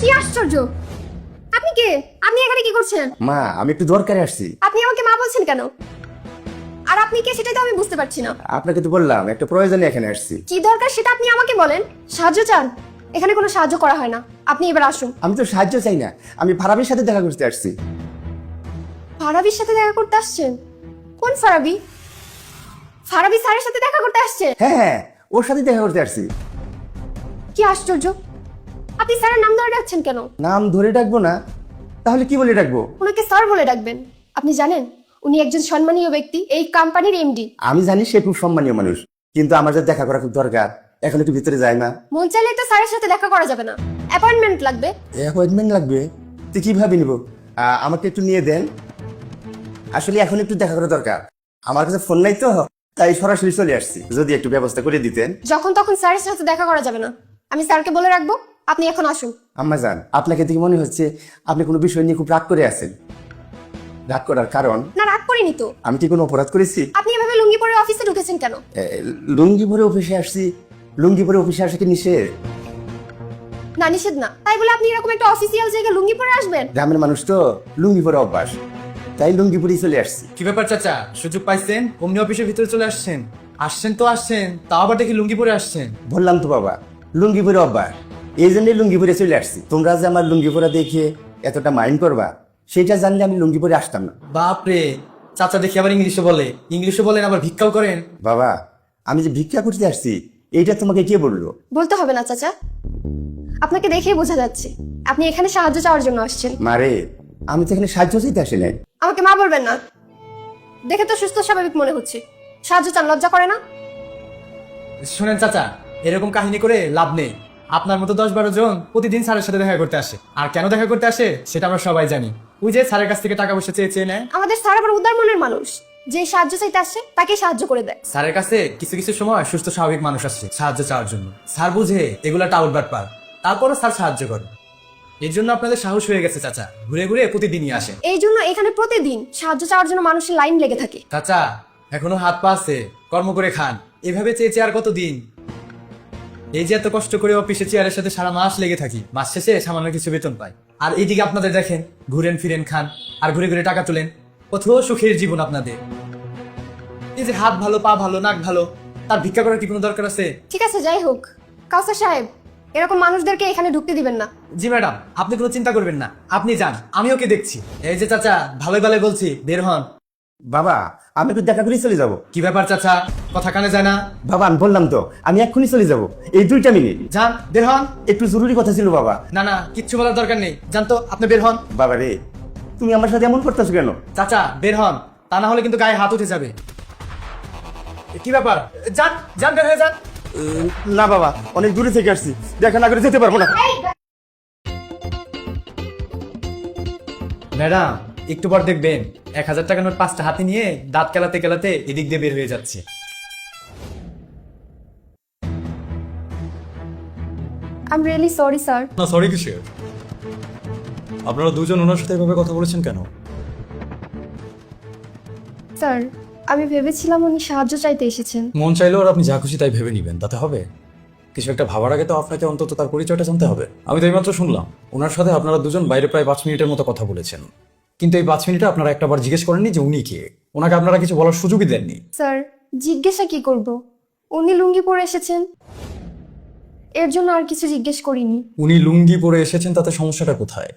কি আশ্চর্য! আপনি কে? আপনি এখানে কি করছেন? মা, আমি একটু দরকারে আসছি। আপনি আমাকে মা বলছেন কেন? আর আপনি কে সেটাই তো আমি বুঝতে পারছি না। আপনাকে তো বললাম একটা প্রয়োজনে এখানে আসছি। কি দরকার সেটা আপনি আমাকে বলেন। সাহায্য চান? এখানে কোনো সাহায্য করা হয় না। আপনি এবার আসুন। আমি তো সাহায্য চাই না, আমি ফারাবির সাথে দেখা করতে আসছি। ফারাবির সাথে দেখা করতে আসছেন? কোন ফারাবি? ফারাবি স্যারের সাথে দেখা করতে আসছেন? হ্যাঁ, ওর সাথে দেখা করতে আসছি। কি আশ্চর্য! আপনি স্যারের নাম ধরে ডাকছেন কেন? নাম ধরে ডাকবো না, তাহলে কি বলে ডাকবো? ওনাকে স্যার বলে ডাকবেন। আপনি জানেন উনি একজন সম্মানীয় ব্যক্তি, এই কোম্পানির এমডি। আমি জানি সে খুব সম্মানীয় মানুষ, কিন্তু আমার যা দেখা করা খুব দরকার। এখন একটু ভিতরে যায় না? মন চাইলে তো স্যারের সাথে দেখা করা যাবে না, অ্যাপয়েন্টমেন্ট লাগবে। অ্যাপয়েন্টমেন্ট লাগবে? তুই কিভাবে নিব? আমাকে একটু নিয়ে দেন, আসলে এখন একটু দেখা করা দরকার। আমার কাছে ফোন নাই তো, তাই সরাসরি চলে আসছি। যদি একটু ব্যবস্থা করে দিতেন। যখন তখন স্যারের সাথে দেখা করা যাবে না, আমি স্যারকে বলে রাখবো। আপনি এখন আসুন। আম্মা জান, আপনাকে দেখে মনে হচ্ছে আপনি কোনো বিষয় নিয়ে খুব রাগ করে আছেন। রাগ করার কারণ? না, রাগ করিনি তো। আমি কি কোনো অপরাধ করেছি? আপনি এভাবে লুঙ্গি পরে অফিসে ঢুকেছেন কেন? লুঙ্গি পরে অফিসে আসছি। লুঙ্গি পরে অফিসে আসা কি নিষেধ? না, নিষেধ না। তাই বলে আপনি এরকম একটা অফিসিয়াল জায়গায় লুঙ্গি পরে আসবেন? গ্রামের মানুষ তো, লুঙ্গি পরে অভ্যাস, তাই লুঙ্গি পরেই চলে আসছি। কি ব্যাপার চাচা, সুযোগ পাইছেন অমনি অফিসের ভিতরে চলে আসছেন? আসছেন তো আসছেন, তাও আবার দেখি লুঙ্গি পরে আসছেন। বললাম তো বাবা, লুঙ্গি পরে অভ্যাস, এই জন্যই লুঙ্গি পরে চলে আসছি। তোমরা যে আমার লুঙ্গি পরে দেখে এতটা মাইন্ড করবা, সেটা জানলে আমি লুঙ্গি পরে আসতাম না। বাপরে, চাচা দেখি আবার ইংলিশে বলে, ইংলিশে বলেন আবার ভিক্ষাও করেন। বাবা, আমি যে ভিক্ষা করতে আসছি এইটা তোমাকে কে বললো? বলতে হবে না চাচা, আপনাকে দেখেই বোঝা যাচ্ছে আপনি এখানে সাহায্য চাওয়ার জন্য আসছেন। মারে, আমি তো এখানে সাহায্য চাইতে আসি নাই। আমাকে মা বলবেন না, দেখে তো সুস্থ স্বাভাবিক মনে হচ্ছে। সাহায্য চান, লজ্জা করে না? শোনেন চাচা, এরকম কাহিনী করে লাভ নেই। আপনার মতো 10-12 জন প্রতিদিন স্যারের সাথে দেখা করতে আসে, আর কেন দেখা করতে আসে সেটা আমরা সবাই জানি। ওই যে স্যারের কাছ থেকে টাকা পয়সা চেয়ে চেয়ে নেয়। আমাদের স্যার আবার উদার মনের মানুষ, যে সাহায্য চাইতে আসে তাকে সাহায্য করে দেয়। স্যারের কাছে কিছু কিছু সময় সুস্থ স্বাভাবিক মানুষ আসছে সাহায্য চাওয়ার জন্য। স্যার বুঝে এগুলা টাউট বাটপার, তারপরও স্যার সাহায্য করে। এর জন্য আপনাদের সাহস হয়ে গেছে চাচা, ঘুরে ঘুরে প্রতিদিনই আসেন। এই জন্য এখানে প্রতিদিন সাহায্য চাওয়ার জন্য মানুষের লাইন লেগে থাকে। চাচা, এখনো হাত পা আছে, কর্ম করে খান। এভাবে চেয়ে চেয়ে আর কতদিন? এই যে এত কষ্ট করে অফিসে চেয়ারের সাথে সারা মাস লেগে থাকি, মাস শেষে সামান্য কিছু বেতন পাই। আর এইদিকে আপনাদের দেখেন, ঘুরেন ফিরেন খান আর ঘুরে ঘুরে টাকা তোলেন। কত সুখের জীবন আপনাদের। এই যে হাত ভালো, পা ভালো, নাক ভালো, তার ভিক্ষা করার কি কোনো দরকার আছে? ঠিক আছে, যাই হোক, কাউসার সাহেব, এরকম মানুষদেরকে এখানে ঢুকতে দিবেন না। জি ম্যাডাম, আপনি কোনো চিন্তা করবেন না, আপনি যান, আমি ওকে দেখছি। এই যে চাচা, ভালোই ভালোই বলছি, বের হন। বাবা, আমি একটু দেখা করেই চলে যাব। কি ব্যাপার চাচা, কথা কানে যায় না? বাবা, আমি বললাম তো আমি এক্ষুনি চলে যাব, এই 2টা মিনিট। যান, বের হন। একটু জরুরি কথা ছিল বাবা। না না, কিচ্ছু বলার দরকার নেই, যান তো, আপনি বের হন। বাবা রে, তুমি আমার সাথে এমন করতেছো কেন? চাচা বের হন, তা না হলে কিন্তু গায়ে হাত উঠে যাবে। কি ব্যাপার, যান যান, বের হয়ে যান। না বাবা, অনেক দূরে থেকে আসছি, দেখা না করে যেতে পারবো না। ম্যাডাম, একটু পর দেখবেন 1000 টাকার নোট 5টা হাতে নিয়ে দাঁত কেলাতে কেলাতে এদিক দিয়ে বের হয়ে যাচ্ছে। I am really sorry sir. না, সরি কিসের? আপনারা দুজন ওনার সাথে এভাবে কথা বলেছেন কেন? স্যার, আমি ভেবেছিলাম উনি সাহায্য চাইতে এসেছেন। মন চাইলেও আর আপনি যা খুশি তাই ভেবে নিবেন, তাতে হবে? কিছু একটা ভাবার আগে তো আপনাকে অন্তত তার পরিচয়টা জানতে হবে। আমি তো এইমাত্র শুনলাম ওনার সাথে আপনারা দুজন বাইরে প্রায় 5 মিনিটের মতো কথা বলেছেন, কিন্তু এই 5 মিনিটে আপনারা একটাবার জিজ্ঞেস করেননি যে উনি কে। ওনাকে আপনারা কিছু বলার সুযোগই দেননি। স্যার, জিজ্ঞাসা কি করব? উনি লুঙ্গি পরে এসেছেন, এর জন্য আর কিছু জিজ্ঞেস করিনি। উনি লুঙ্গি পরে এসেছেন, তাতে সমস্যাটা কোথায়?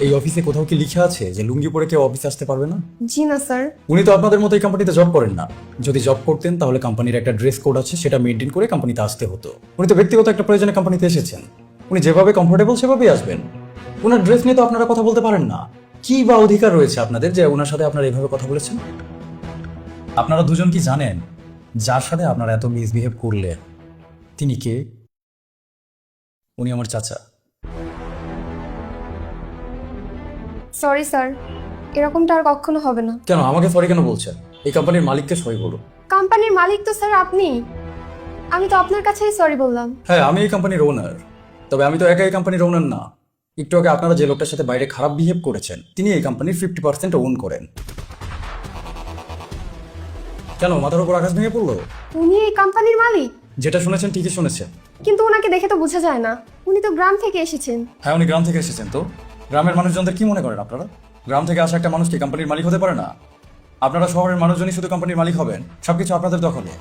এই অফিসে কোথাও কি লিখা আছে যে লুঙ্গি পরে কেউ অফিসে আসতে পারবে না? জি না স্যার। উনি তো আপনাদের মতো এই কোম্পানিতে জব করেন না। যদি জব করতেন তাহলে কোম্পানির একটা ড্রেস কোড আছে, সেটা মেনটেন করে কোম্পানিতে আসতে হতো। উনি তো ব্যক্তিগত একটা প্রয়োজনে কোম্পানিতে এসেছেন, উনি যেভাবে কমফোর্টেবল সেভাবেই আসবেন। ওনার ড্রেস নিয়ে তো আপনারা কথা বলতে পারেন না। কি বা অধিকার রয়েছে আপনাদের যে ওনার সাথে আপনারা এইভাবে কথা বলেছেন? আপনারা দুজন কি জানেন যার সাথে আপনারা এত মিসবিহেভ করলেন তিনি কে? উনি আমার চাচা। সরি স্যার, এরকমটা আর কখনো হবে না। কেন আমাকে সরি কেন বলছেন? এই কোম্পানির মালিককে সরি বলুন। কোম্পানির মালিক তো স্যার আপনি, আমি তো আপনার কাছেই সরি বললাম। হ্যাঁ, আমি এই কোম্পানির ওনার, তবে আমি তো একা এই কোম্পানির ওনার না। একটু আগে আপনারা যে লোকটার সাথে বাইরে খারাপ বিহেভ করেছেন তিনি এই কোম্পানির 50% ওন করেন। কেন মাথার উপর আকাশ ভেঙে পড়লো? উনি এই কোম্পানির মালিক? যেটা শুনেছেন ঠিকই শুনেছেন। কিন্তু ওনাকে দেখে তো বোঝা যায় না, উনি তো গ্রাম থেকে এসেছেন। হ্যাঁ, উনি গ্রাম থেকে এসেছেন। তো গ্রামের মানুষজনদের কি মনে করেন আপনারা? গ্রাম থেকে আসা একটা মানুষ কি কোম্পানির মালিক হতে পারে না? আপনারা শহরের মানুষজনই শুধু কোম্পানির মালিক হবেন, সবকিছু আপনাদের দখলে।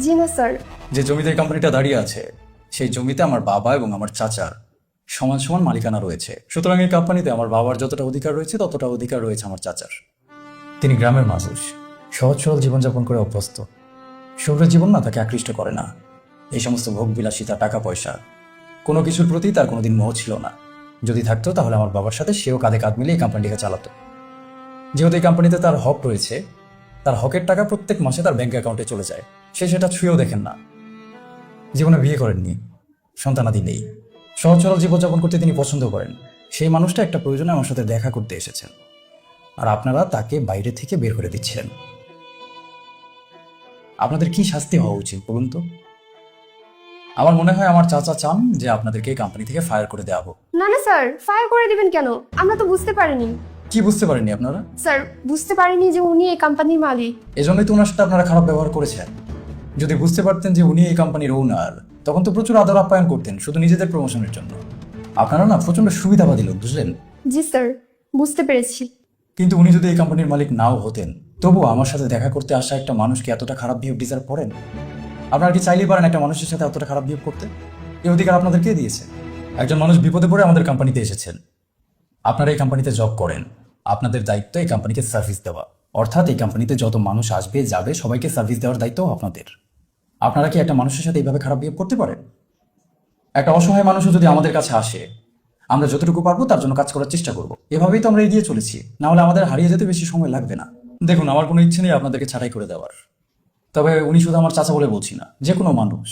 জি না স্যার। যে জমিতে এই কোম্পানিটা দাঁড়িয়ে আছে, সেই জমিতে আমার বাবা এবং আমার চাচার সমান সমান মালিকানা রয়েছে। সুতরাং এই কোম্পানিতে আমার বাবার যতটা অধিকার রয়েছে ততটা অধিকার রয়েছে আমার চাচার। তিনি গ্রামের মানুষ, সহজ সরল জীবনযাপন করে অভ্যস্ত। শহরের জীবন না তাকে আকৃষ্ট করে না। এই সমস্ত ভোগ বিলাসিতা, টাকা পয়সা, কোনো কিছুর প্রতি তার কোনোদিন মোহ ছিল না। যদি থাকতো তাহলে আমার বাবার সাথে সেও কাঁধে কাঁধ মিলিয়ে এই কোম্পানিটাকে চালাতো। যেহেতু এই কোম্পানিতে তার হক রয়েছে, তার হকের টাকা প্রত্যেক মাসে তার ব্যাংক অ্যাকাউন্টে চলে যায়। সে সেটা ছুঁয়েও দেখেন না। জীবনে বিয়ে করেননি, সন্তানাদি নেই, সহজ সরল জীবনযাপন করতে তিনি পছন্দ করেন। সেই মানুষটা একটা প্রয়োজনে আমার সাথে দেখা করতে এসেছেন, আর আপনারা তাকে বাইরে থেকে বের করে দিচ্ছেন। আপনাদের কি শাস্তি হওয়া উচিত বলুন তো? আমার মনে হয় আমার চাচা চান যে আপনাদেরকে এই কোম্পানি থেকে ফায়ার করে দেওয়া হোক। না না স্যার, ফায়ার করে দিবেন কেন? আমরা তো বুঝতে পারিনি। কি বুঝতে পারেননি আপনারা? স্যার, বুঝতে পারিনি যে উনি এই কোম্পানির মালিক। এজন্যই তো ওনার সাথে আপনারা খারাপ ব্যবহার করেছেন। যদি বুঝতে পারতেন যে উনি এই কোম্পানির ওনার, তখন তো প্রচুর আদর আপ্যায়ন করতেন শুধু নিজেদের প্রমোশনের জন্য। আপনারা না প্রচন্ড সুবিধাবাদী লোক, বুঝলেন? জি স্যার, বুঝতে পেরেছি। কিন্তু উনি যদি এই কোম্পানির মালিক নাও হতেন, তবুও আমার সাথে দেখা করতে আসা একটা মানুষকে এতটা খারাপ বিহেভ ডিজার্ভ করেন? আপনারা কি চাইলেই পারেন একটা মানুষের সাথে এতটা খারাপ বিহেভ করতে? এই অধিকার আপনাদের কে দিয়েছে? একজন মানুষ বিপদে পড়ে আমাদের কোম্পানিতে এসেছেন। আপনারা এই কোম্পানিতে জব করেন, আপনাদের দায়িত্ব এই কোম্পানিকে সার্ভিস দেওয়া। অর্থাৎ এই কোম্পানিতে যত মানুষ আসবে যাবে সবাইকে সার্ভিস দেওয়ার দায়িত্ব আপনাদের। আপনারা কি একটা মানুষের সাথে এইভাবে খারাপ বিহেভ করতে পারেন? একটা অসহায় মানুষও যদি আমাদের কাছে আসে, আমরা যতটুকু পারবো তার জন্য কাজ করার চেষ্টা করব। এভাবেই তো আমরা এগিয়ে চলেছি, না হলে আমাদের হারিয়ে যেতে বেশি সময় লাগবে না। দেখুন, আমার কোনো ইচ্ছে নেই আপনাদেরকে ছাঁটাই করে দেওয়ার। তবে উনি শুধু আমার চাচা বলে বলছি না, যে কোনো মানুষ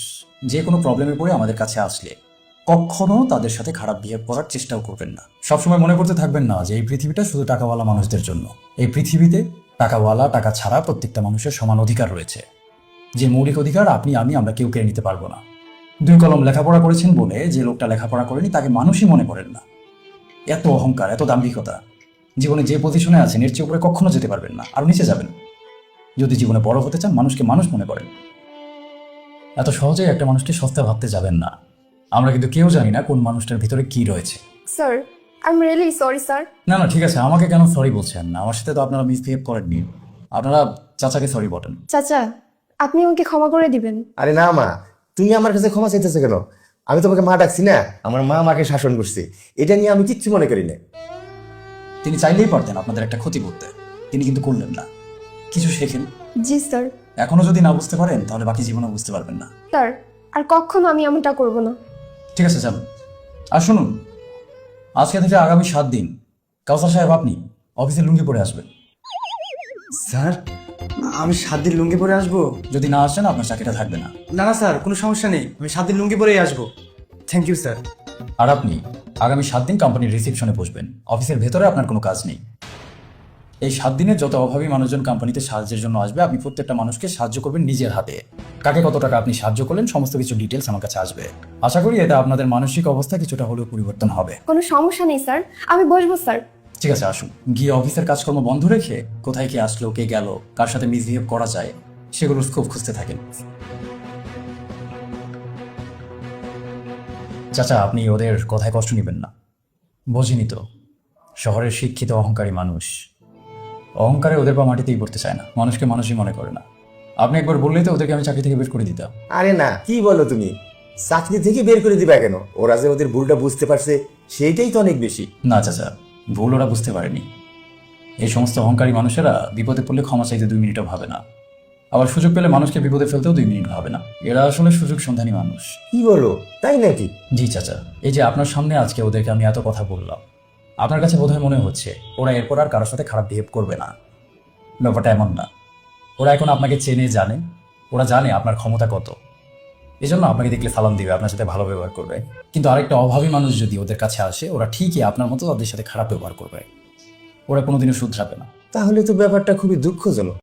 যে কোনো প্রবলেমে পড়ে আমাদের কাছে আসলে কখনো তাদের সাথে খারাপ বিহেভ করার চেষ্টাও করবেন না। সবসময় মনে করতে থাকবেন না যে এই পৃথিবীটা শুধু টাকাওয়ালা মানুষদের জন্য। এই পৃথিবীতে টাকাওয়ালা, টাকা ছাড়া প্রত্যেকটা মানুষের সমান অধিকার রয়েছে। যে মৌলিক অধিকার আপনি আমি আমরা কেউ কেড়ে নিতে পারবো না। 2 কলম লেখাপড়া করেছেন বলে যে লোকটা লেখাপড়া করেনি তাকে মানুষই মনে করেন না। এত অহংকার, এত দাম্ভিকতা, জীবনে যে পজিশনে আছেন এর চেয়ে উপরে কখনো যেতে পারবেন না, আর নিচে যাবেন। যদি জীবনে বড় হতে চান, মানুষকে মানুষ মনে করেন। এত সহজেই একটা মানুষকে সস্তা ভাবতে যাবেন না। আমরা কিন্তু কেউ জানি না কোন মানুষটার ভিতরে কি রয়েছে। Sir, I am really sorry sir. না না, ঠিক আছে, আমাকে কেন সরি বলছেন? আমার সাথে তো আপনারা মিসবিহেভ করেননি। আপনারা চাচাকে সরি বলেন। চাচা, আপনি আমাকে ক্ষমা করে দিবেন। আরে না মা, তুমি আমার কাছে ক্ষমা চাইতেছো কেন? আমি তোমাকে মা ডাকছি না, আমার মা আমাকে শাসন করছে, এটা নিয়ে আমি কিচ্ছু মনে করি না। তিনি চাইলেই পারতেন আপনাদের একটা ক্ষতি করতে, তিনি কিন্তু করলেন না। কিছু শেখেন। জি স্যার। এখনো যদি না বুঝতে পারেন তাহলে বাকি জীবনে বুঝতে পারবেন না। স্যার, আর কখনো আমি এমনটা করব না। ঠিক আছে, যান। আর শুনুন, আজকে থেকে আগামী 7 দিন কাউসার সাহেব আপনি অফিসে লুঙ্গি পরে আসবেন। স্যার, আমি 7 দিন লুঙ্গি পরে আসবো? যদি না আসেন আপনার চাকরিটা থাকবে না। না না স্যার, কোনো সমস্যা নেই, আমি 7 দিন লুঙ্গি পরেই আসবো। Thank you sir. আর আপনি আগামী 7 দিন কোম্পানির রিসেপশনে বসবেন। অফিসের ভেতরে আপনার কোনো কাজ নেই। এই 7 দিনে যত অভাবী মানুষজন কোম্পানিতে সাহায্যের জন্য আসবে, আপনি প্রত্যেকটা মানুষকে সাহায্য করবেন নিজের হাতে। কাকে কত টাকা আপনি সাহায্য করলেন সমস্ত কিছু ডিটেলস আমার কাছে আসবে। আশা করি এতে আপনাদের মানসিক অবস্থা কিছুটা হলেও পরিবর্তন হবে। কোনো সমস্যা নেই স্যার, আমি বসবো স্যার। ঠিক আছে, আসুন। গিয়ে অফিসের কাজকর্ম বন্ধ রেখে কোথায় কে আসলো, কে গেল, কার সাথে মিসবিহেভ করা যায় সেগুলো খুব খুঁজতে থাকেন। চাচা, আপনি ওদের কথায় কষ্ট নেবেন না। বোঝেনি তো, শহরের শিক্ষিত অহংকারী মানুষ, অহংকারে ওদের পা মাটিতেই পড়তে চায় না, মানুষকে মানুষই মনে করে না। আপনি একবার বললেই তো ওদেরকে আমি চাকরি থেকে বের করে দিতাম। আরে না, কি বলো তুমি? চাকরি থেকে বের করে দিবা কেন? ওরা যে ওদের ভুলটা বুঝতে পারছে সেইটাই তো অনেক বেশি। না চাচা, ভুল ওরা বুঝতে পারেনি। এই সমস্ত অহংকারী মানুষেরা বিপদে পড়লে ক্ষমা চাইতে 2 মিনিটও ভাবে না, আবার সুযোগ পেলে মানুষকে বিপদে ফেলতেও 2 মিনিট ভাবে না। এরা আসলে সুযোগ সন্ধানী মানুষ। কি বলো, তাই নাকি? জি চাচা, এই যে আপনার সামনে আজকে ওদেরকে আমি এত কথা বললাম, আপনার কাছে বোধহয় মনে হচ্ছে ওরা এরপর আর কারোর সাথে খারাপ বিহেভ করবে না। ব্যাপারটা এমন না। ওরা এখন আপনাকে চেনে, জানে, ওরা জানে আপনার ক্ষমতা কত। এই জন্য আপনাকে দেখলে সালাম দিবে, আপনার সাথে ভালো ব্যবহার করবে। কিন্তু আরেকটা অভাবী মানুষ যদি ওদের কাছে আসে, ওরা ঠিকই আপনার মতো তাদের সাথে খারাপ ব্যবহার করবে। ওরা কোনোদিনও শুধরাবে না। তাহলে তো ব্যাপারটা খুবই দুঃখজনক।